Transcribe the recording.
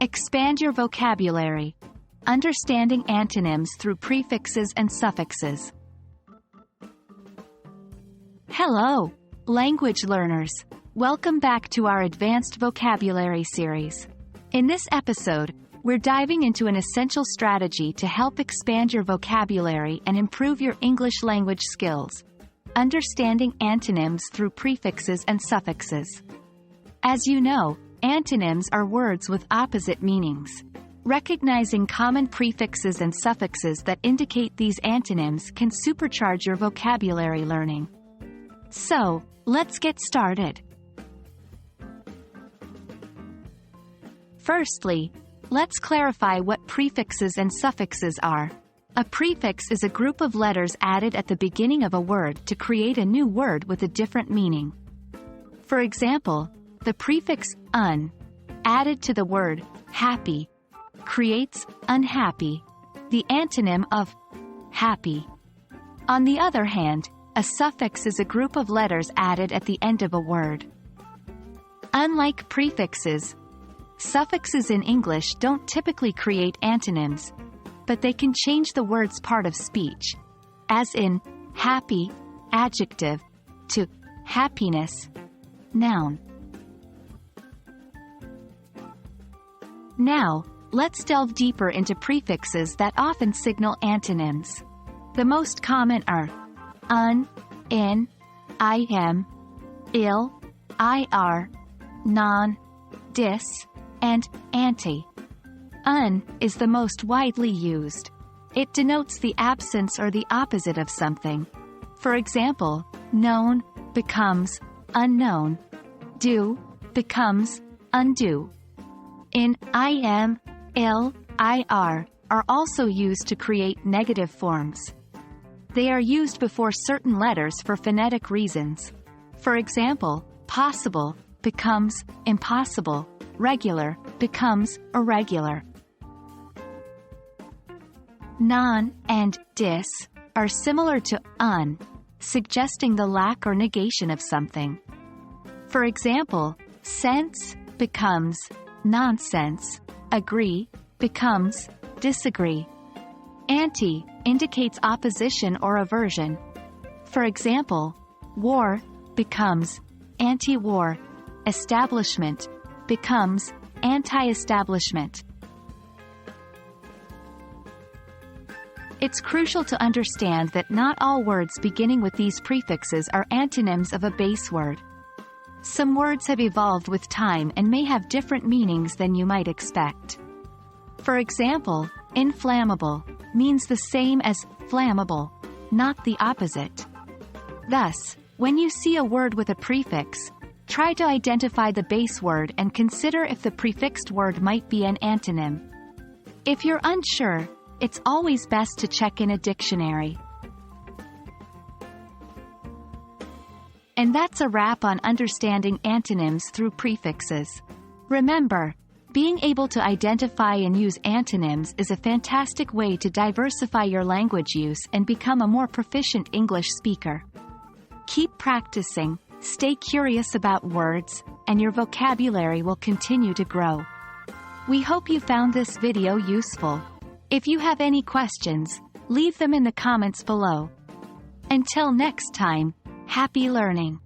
Expand your vocabulary. Understanding antonyms through prefixes and suffixes. Hello, language learners. Welcome back to our Advanced Vocabulary series. In this episode, we're diving into an essential strategy to help expand your vocabulary and improve your English language skills. Understanding antonyms through prefixes and suffixes. As you know, antonyms are words with opposite meanings. Recognizing common prefixes and suffixes that indicate these antonyms can supercharge your vocabulary learning. So, let's get started. Firstly, let's clarify what prefixes and suffixes are. A prefix is a group of letters added at the beginning of a word to create a new word with a different meaning. For example, the prefix un, added to the word happy, creates unhappy, the antonym of happy. On the other hand, a suffix is a group of letters added at the end of a word. Unlike prefixes, suffixes in English don't typically create antonyms, but they can change the word's part of speech, as in happy, adjective, to happiness, noun. Now, let's delve deeper into prefixes that often signal antonyms. The most common are un, in, im, il, ir, non, dis, and anti. Un is the most widely used. It denotes the absence or the opposite of something. For example, known becomes unknown. Do becomes undo. In, im, il, ir are also used to create negative forms. They are used before certain letters for phonetic reasons. For example, possible becomes impossible. Regular becomes irregular. Non and dis are similar to un, suggesting the lack or negation of something. For example, sense becomes nonsense. Agree becomes disagree. Anti indicates opposition or aversion. For example, war becomes anti-war. Establishment becomes anti-establishment. It's crucial to understand that not all words beginning with these prefixes are antonyms of a base word. Some words have evolved with time and may have different meanings than you might expect. For example, inflammable means the same as flammable, not the opposite. Thus, when you see a word with a prefix, try to identify the base word and consider if the prefixed word might be an antonym. If you're unsure, it's always best to check in a dictionary. And that's a wrap on understanding antonyms through prefixes. Remember, being able to identify and use antonyms is a fantastic way to diversify your language use and become a more proficient English speaker. Keep practicing, stay curious about words, and your vocabulary will continue to grow. We hope you found this video useful. If you have any questions, leave them in the comments below. Until next time, happy learning!